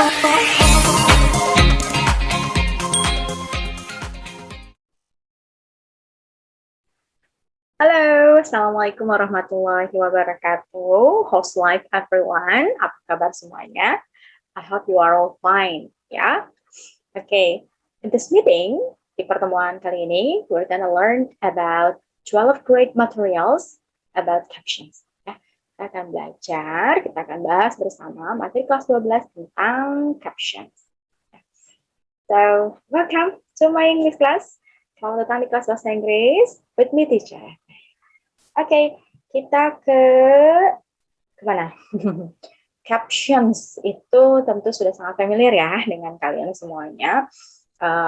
Halo, Assalamualaikum warahmatullahi wabarakatuh. Host live everyone, apa kabar semuanya? I hope you are all fine, ya. Okay, in this meeting, di pertemuan kali ini, we're gonna learn about 12 great materials about captions. Ya, kita akan belajar, kita akan bahas bersama materi kelas 12 tentang captions. So, welcome to my English class. Selamat datang di kelas bahasa Inggris with me, teacher. Oke, kita kemana? Captions itu tentu sudah sangat familiar ya dengan kalian semuanya.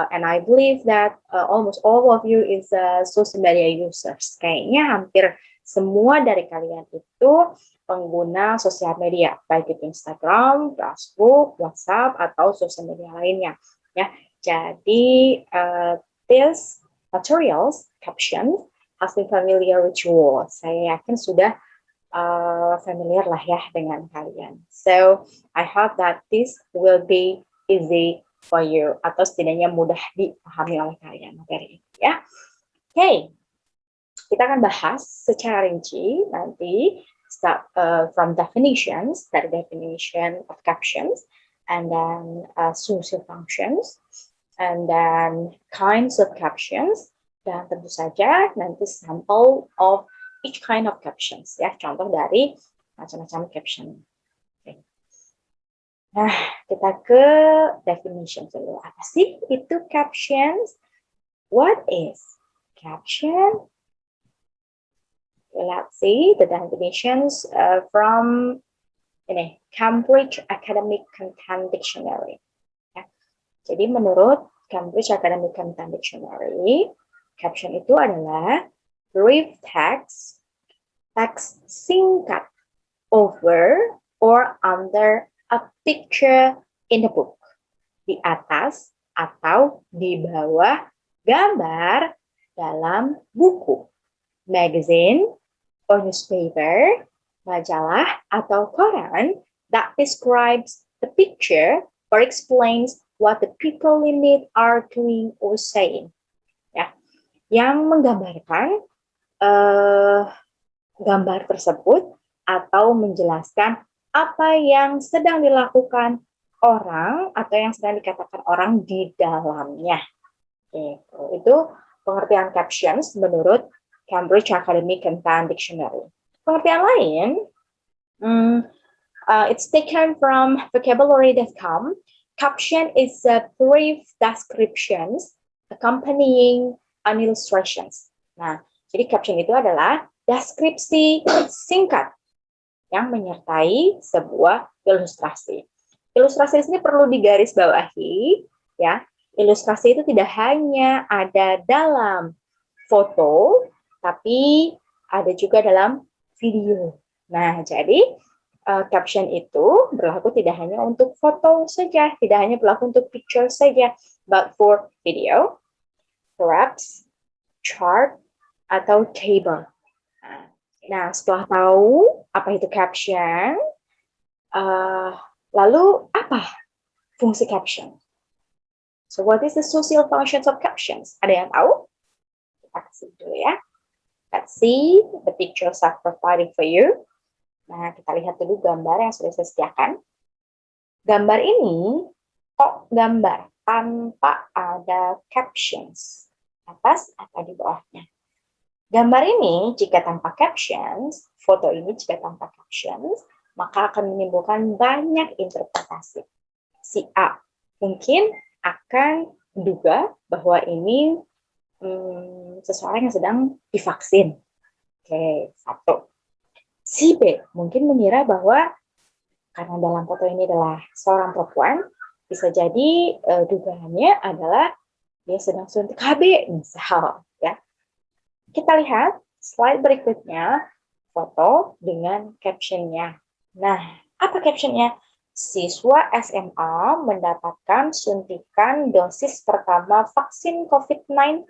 And I believe that almost all of you is social media users. Kayaknya hampir semua dari kalian itu pengguna sosial media, baik itu Instagram, Facebook, WhatsApp, atau sosial media lainnya. Ya, jadi these materials, captions, has been familiar with you all. Saya yakin sudah familiar lah ya dengan kalian. So, I hope that this will be easy for you, atau setidaknya mudah dipahami oleh kalian materi ini ya. Oke, kita akan bahas secara rinci nanti start from definitions, dari definition of captions, and then social functions, and then kinds of captions, dan tentu saja nanti sampel of each kind of captions ya, contoh dari macam-macam caption. Okay. Nah, kita ke definition dulu. Apa sih itu captions? What is caption? Let's see the definitions from Cambridge Academic Content Dictionary. Ya. Jadi menurut Cambridge Academic Content Dictionary, caption itu adalah brief text singkat over or under a picture in the book, di atas atau di bawah gambar dalam buku, magazine or newspaper, majalah atau koran that describes the picture or explains what the people in it are doing or saying. Ya, yang menggambarkan gambar tersebut atau menjelaskan apa yang sedang dilakukan orang atau yang sedang dikatakan orang di dalamnya. Itu pengertian captions menurut Cambridge Academic Content Dictionary. Pengertian lain, it's taken from vocabulary.com. Caption is a brief descriptions accompanying an illustrations. Nah, jadi caption itu adalah deskripsi singkat yang menyertai sebuah ilustrasi. Ilustrasi ini perlu digarisbawahi, ya. Ilustrasi itu tidak hanya ada dalam foto, tapi ada juga dalam video. Nah, jadi caption itu berlaku tidak hanya untuk foto saja, tidak hanya berlaku untuk picture saja, but for video, graphs, chart, atau table. Nah, setelah tahu apa itu caption, lalu apa fungsi caption? So, what is the social functions of captions? Ada yang tahu? Kita kasih dulu ya. Let's see the pictures I've provided for you. Nah, kita lihat dulu gambar yang sudah saya sediakan. Gambar ini kok gambar tanpa ada captions atas atau di bawahnya. Gambar ini jika tanpa captions, foto ini jika tanpa captions, maka akan menimbulkan banyak interpretasi. Si A mungkin akan menduga bahwa ini seseorang yang sedang divaksin. Oke, satu. Si B mungkin mengira bahwa karena dalam foto ini adalah seorang perempuan, bisa jadi dugaannya adalah dia sedang suntik KB, misal. Ya. Kita lihat slide berikutnya, foto dengan captionnya. Nah, apa captionnya? Siswa SMA mendapatkan suntikan dosis pertama vaksin COVID-19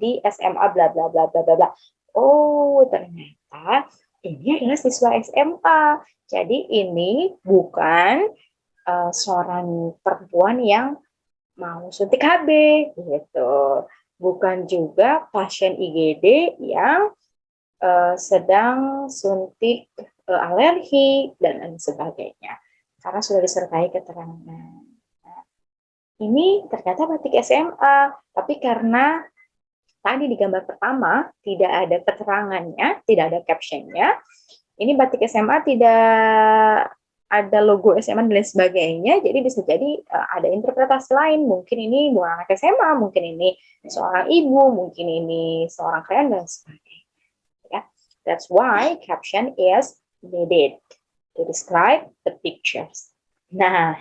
di SMA bla bla bla bla bla bla. Oh, ternyata ini adalah siswa SMA. Jadi ini bukan seorang perempuan yang mau suntik KB gitu. Bukan juga pasien IGD yang sedang suntik alergi dan lain sebagainya. Karena sudah disertai keterangan. Nah, ini ternyata batik SMA, tapi karena tadi di gambar pertama tidak ada keterangannya, tidak ada captionnya. Ini batik SMA tidak ada logo SMA dan lain sebagainya, jadi bisa jadi ada interpretasi lain. Mungkin ini bukan anak SMA, mungkin ini seorang ibu, mungkin ini seorang klien dan sebagainya. Ya. That's why caption is needed to describe the pictures. Nah,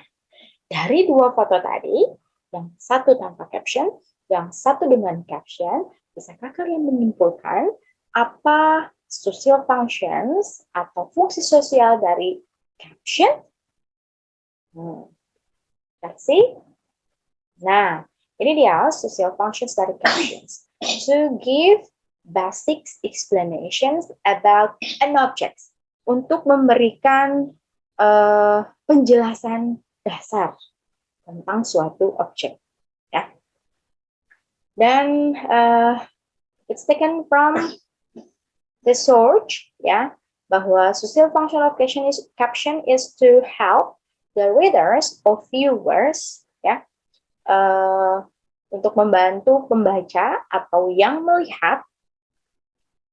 dari dua foto tadi, yang satu tanpa caption, yang satu dengan caption, bisakah kalian menyimpulkan apa social functions atau fungsi sosial dari caption? Let's see. Nah, ini dia social functions dari captions. To give basic explanations about an object. Untuk memberikan penjelasan dasar tentang suatu objek. Ya. Dan it's taken from the source, ya, bahwa social function of caption is to help the readers or viewers, ya, untuk membantu pembaca atau yang melihat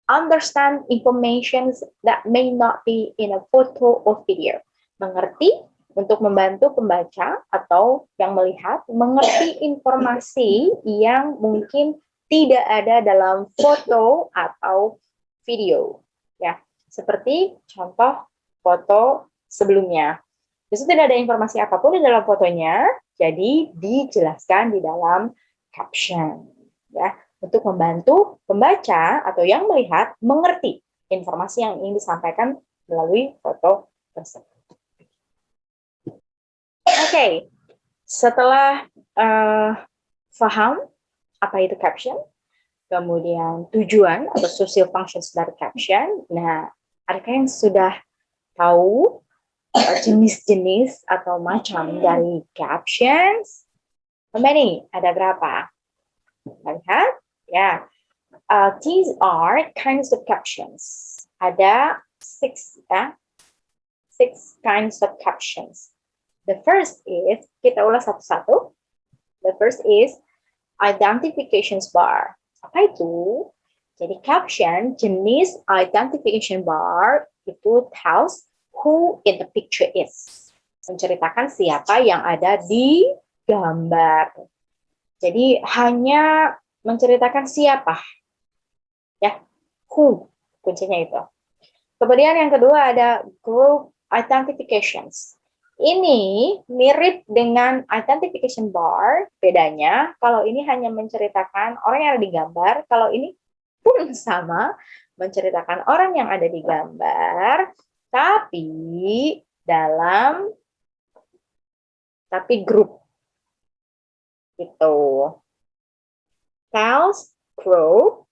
understand information that may not be in a photo or video. Mengerti, untuk membantu pembaca atau yang melihat mengerti informasi yang mungkin tidak ada dalam foto atau video. Ya, seperti contoh foto sebelumnya. Justru tidak ada informasi apapun di dalam fotonya, jadi dijelaskan di dalam caption. Ya, untuk membantu pembaca atau yang melihat mengerti informasi yang ingin disampaikan melalui foto tersebut. Oke, setelah paham apa itu caption, kemudian tujuan atau social functions dari caption, nah, adakah yang sudah tahu jenis-jenis atau macam dari captions? Many? Ada berapa? Lihat, ya. These are kinds of captions. Ada 6 kinds of captions. The first is, kita ulas satu-satu. The first is identification bar. Apa itu? Jadi caption jenis identification bar itu tells who in the picture is. Menceritakan siapa yang ada di gambar. Jadi hanya menceritakan siapa. Ya, who kuncinya itu. Kemudian yang kedua ada group identifications. Ini mirip dengan identification bar, bedanya kalau ini hanya menceritakan orang yang ada di gambar, kalau ini pun sama, menceritakan orang yang ada di gambar, tapi dalam grup. Gitu. Tells group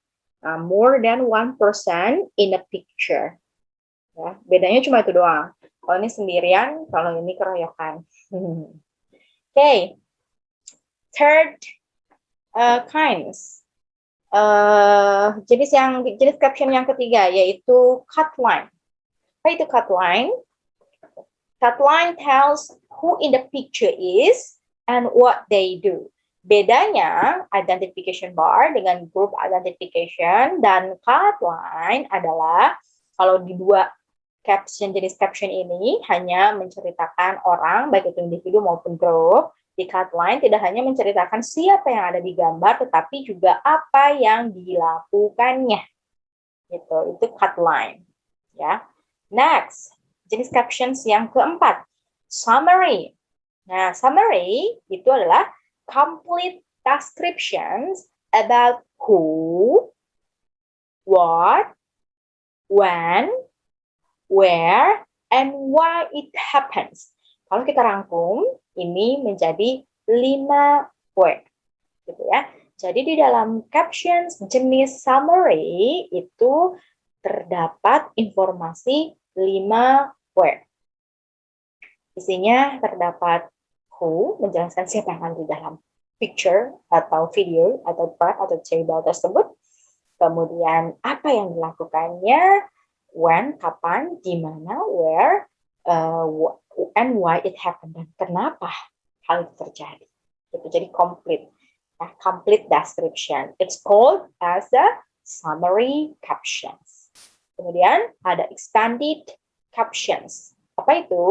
more than one person in a picture. Ya, bedanya cuma itu doang. Kalau ini sendirian, kalau ini keroyokan. Okay. Third kinds. Jenis caption yang ketiga yaitu cut line. Apa itu cut line? Cut line tells who in the picture is and what they do. Bedanya identification bar dengan group identification dan cut line adalah kalau di dua jenis caption ini hanya menceritakan orang, baik itu individu maupun grup. Di cut line tidak hanya menceritakan siapa yang ada di gambar, tetapi juga apa yang dilakukannya. Gitu, itu cut line. Ya. Next, jenis captions yang keempat, summary. Nah, summary itu adalah complete descriptions about who, what, when, where, and why it happens. Kalau kita rangkum, ini menjadi 5 word. Gitu ya. Jadi di dalam captions jenis summary itu terdapat informasi 5 word. Isinya terdapat who, menjelaskan siapa yang ada di dalam picture atau video atau part atau table tersebut. Kemudian apa yang dilakukannya, when, kapan, di mana, where, and why it happened, dan kenapa hal itu terjadi. Itu jadi complete. Complete description. It's called as a summary captions. Kemudian ada extended captions. Apa itu?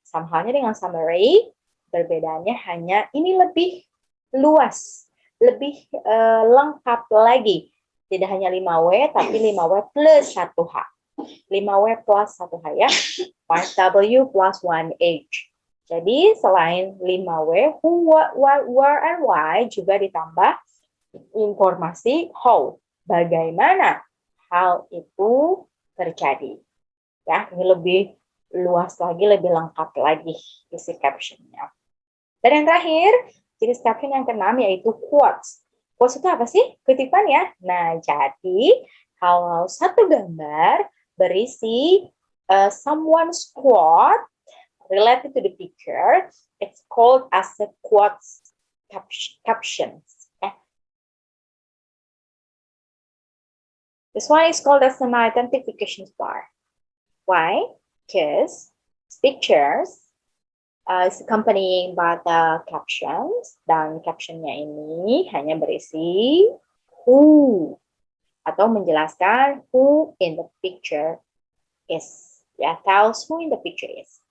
Sama halnya dengan summary, perbedaannya hanya ini lebih luas, lebih lengkap lagi. Tidak hanya 5W, tapi 5W plus 1H. 5W plus 1H ya. 5W plus 1H. Jadi selain 5W, who, what, where, and why, juga ditambah informasi how. Bagaimana hal itu terjadi. Ya, ini lebih luas lagi, lebih lengkap lagi isi captionnya. Dan yang terakhir, jenis caption yang keenam yaitu quotes. Quotes itu apa sih? Kutipan ya. Nah, jadi kalau satu gambar berisi someone's quote related to the picture, it's called as a quotes captions. This one is called as an identification bar. Why? Because pictures is accompanying by the captions, dan captionnya ini hanya berisi who atau menjelaskan who in the picture is. Ya, tells who in the picture is.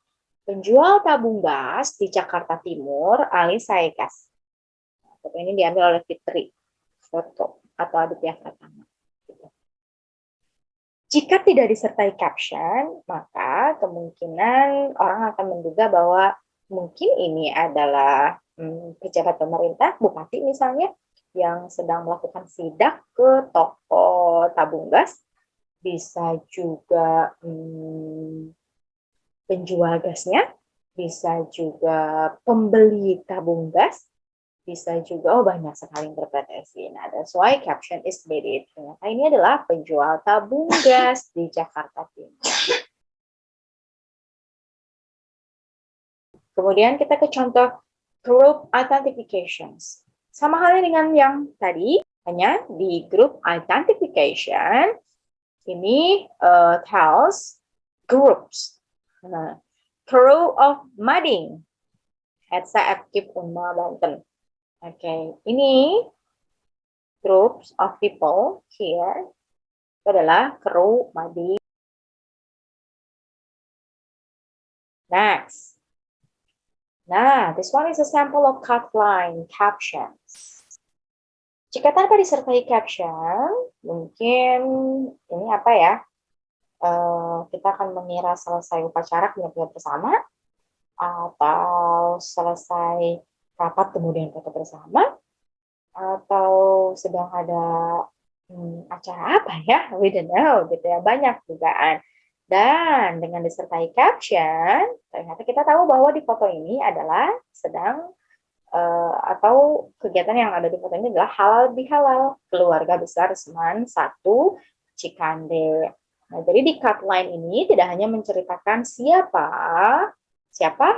Penjual tabung gas di Jakarta Timur, Ali Saikas. Foto ini diambil oleh Fitri Foto atau Aditya Pratama. Jika tidak disertai caption, maka kemungkinan orang akan menduga bahwa mungkin ini adalah pejabat pemerintah, bupati misalnya, yang sedang melakukan sidak ke toko tabung gas. Bisa juga penjual gasnya, bisa juga pembeli tabung gas, bisa juga banyak sekali interpretasi. Nah, that's why caption is needed. Ternyata ini adalah penjual tabung gas di Jakarta Timur. Kemudian kita ke contoh group identifications. Sama halnya dengan yang tadi, hanya di group identification ini tells groups. Nah, crew of Mading, Hetsa Aktif Unma Banten. Oke, ini groups of people here itu adalah kru Mading. Next. Nah, this one is a sample of cut line captions. Jika tanpa disertai caption, mungkin ini apa ya? Kita akan mengira selesai upacara kemudian bersama, atau selesai rapat kemudian foto bersama, atau sedang ada acara apa ya, we don't know gitu ya, banyak dugaan. Dan dengan disertai caption, ternyata kita tahu bahwa di foto ini adalah sedang atau kegiatan yang ada di foto ini adalah halal bihalal, keluarga besar Seman 1 Cikande. Nah, jadi di cut line ini tidak hanya menceritakan siapa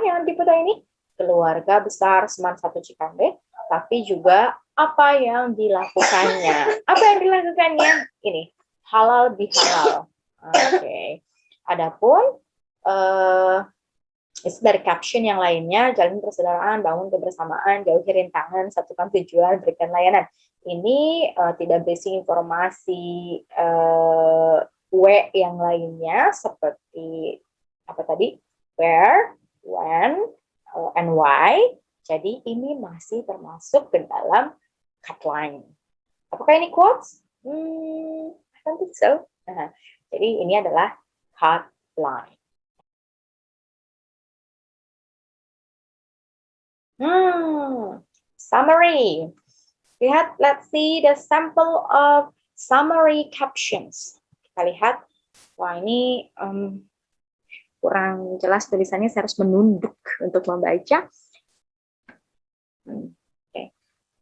yang di foto ini, keluarga besar Seman 1 Cikande, tapi juga apa yang dilakukannya. Apa yang dilakukannya? Ini, halal bihalal. Oke. Adapun dari caption yang lainnya, jalin persaudaraan, bangun kebersamaan, jauhi rintangan, satukan tujuan, berikan layanan. Ini tidak berisi informasi W yang lainnya seperti apa tadi? Where, when, and why. Jadi ini masih termasuk ke dalam cut line. Apakah ini quotes? I don't think so. Jadi ini adalah cut line. Summary. Let's see the sample of summary captions. Kita lihat, wah ini kurang jelas tulisannya, saya harus menunduk untuk membaca. Okay.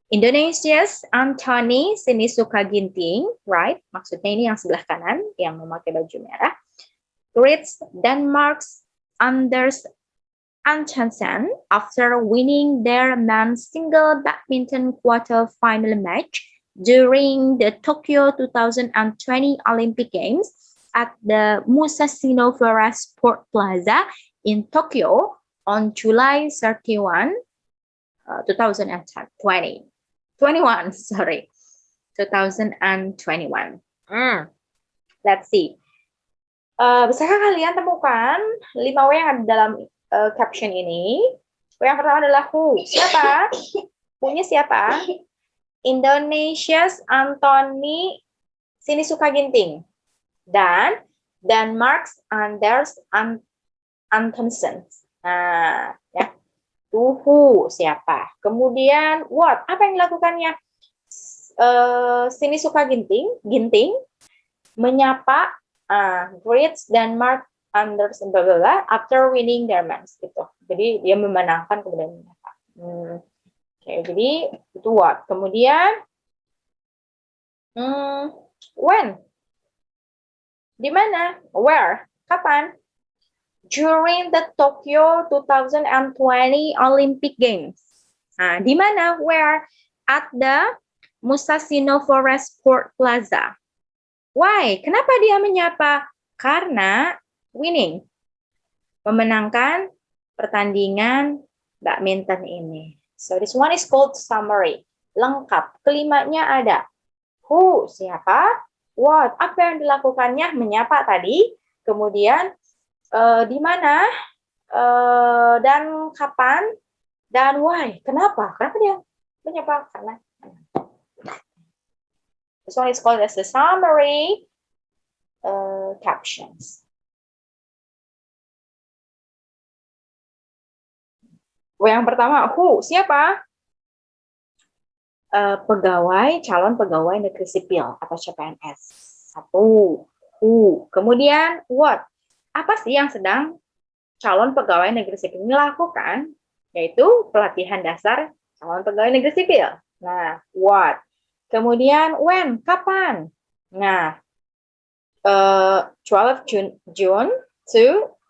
Indonesia's Anthony Sinisuka Ginting, right? Maksudnya ini yang sebelah kanan, yang memakai baju merah. Greets Denmark's Anders Antonsen, after winning their men's single badminton quarter-final match during the Tokyo 2020 Olympic Games at the Musashino-Vera Sport Plaza in Tokyo on July 31, 2020. 2021. Let's see. Bisakah kalian temukan 5W yang ada dalam caption ini? Yang pertama adalah who. Siapa? Who-nya siapa? Indonesia's Anthony Sinisuka Ginting. Dan Denmark's Anders Antonsen. Nah, ya. Who, siapa? Kemudian what? Apa yang dilakukannya? Sinisuka Ginting menyapa greets Denmark Anders bla bla bla after winning their match gitu. Jadi dia memenangkan kemudian menyapa. Oke, jadi itu what. Kemudian when? Di mana? Where? Kapan? During the Tokyo 2020 Olympic Games. Nah, di mana? Where? At the Musashino Vera Sport Plaza. Why? Kenapa dia menyapa? Karena winning. Memenangkan pertandingan badminton ini. So this one is called summary. Lengkap. Kelimanya ada. Who? Siapa? What? Apa yang dilakukannya? Menyapa tadi. Kemudian di mana? Dan kapan? Dan why? Kenapa? Kenapa dia menyapa? Karena this one is called as the summary captions. Yang pertama, who? Siapa? Calon pegawai negeri sipil atau CPNS. Satu, who. Kemudian, what? Apa sih yang sedang calon pegawai negeri sipil melakukan? Yaitu pelatihan dasar calon pegawai negeri sipil. Nah, what? Kemudian when? Kapan? Nah, 12 June to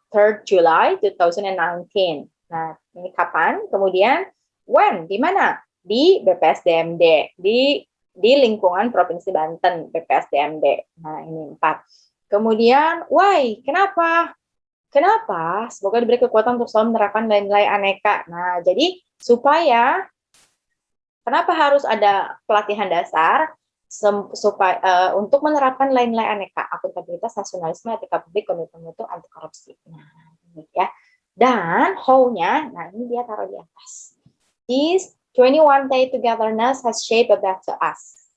3rd July 2019. Nah, ini kapan? Kemudian when? Di mana? Di BPSDMD, di lingkungan Provinsi Banten, BPSDMD. Nah, ini 4. Kemudian why? Kenapa? Kenapa? Semoga diberi kekuatan untuk selalu menerapkan nilai-nilai aneka. Nah, jadi supaya kenapa harus ada pelatihan dasar supaya untuk menerapkan nilai-nilai aneka, akuntabilitas, nasionalisme, etika publik, komitmen mutu, anti korupsi. Nah, ini ya. Dan how-nya, nah ini dia taruh di atas. This 21-day togetherness has shaped a better us.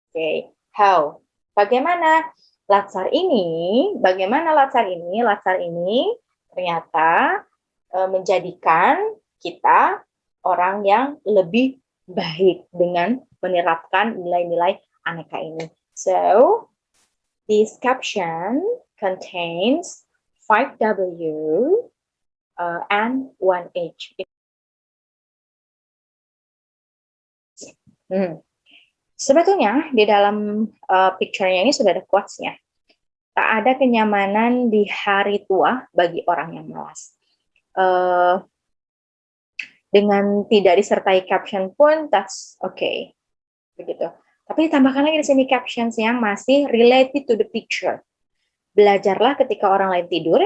Oke, how? Bagaimana Latsar ini? Latsar ini ternyata menjadikan kita orang yang lebih baik dengan menerapkan nilai-nilai aneka ini. So, this caption contains 5W and 1H. Sebetulnya di dalam picture-nya ini sudah ada quotes-nya. Tak ada kenyamanan di hari tua bagi orang yang malas. Dengan tidak disertai caption pun that's okay. Begitu. Tapi ditambahkan lagi di sini captions yang masih related to the picture. Belajarlah ketika orang lain tidur,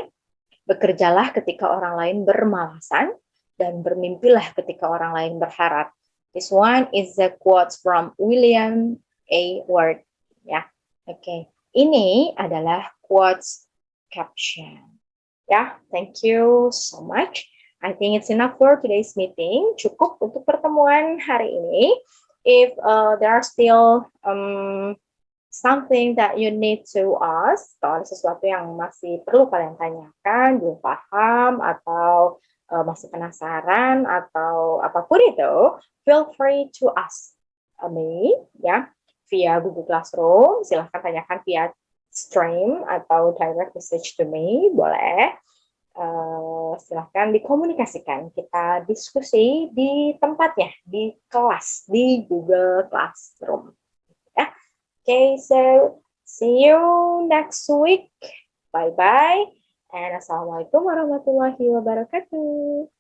bekerjalah ketika orang lain bermalasan, dan bermimpilah ketika orang lain berharap. This one is the quotes from William A. Ward. Ya, oke. Ini adalah quotes caption. Ya, thank you so much. I think it's enough for today's meeting. Cukup untuk pertemuan hari ini. If there are still something that you need to ask, kalau ada sesuatu yang masih perlu kalian tanyakan, belum paham, atau masih penasaran, atau apapun itu, feel free to ask me, ya, via Google Classroom. Silahkan tanyakan via stream atau direct message to me, boleh. Silahkan dikomunikasikan, kita diskusi di tempatnya, di kelas, di Google Classroom. Ya. Okay, so see you next week. Bye-bye And Assalamualaikum warahmatullahi wabarakatuh.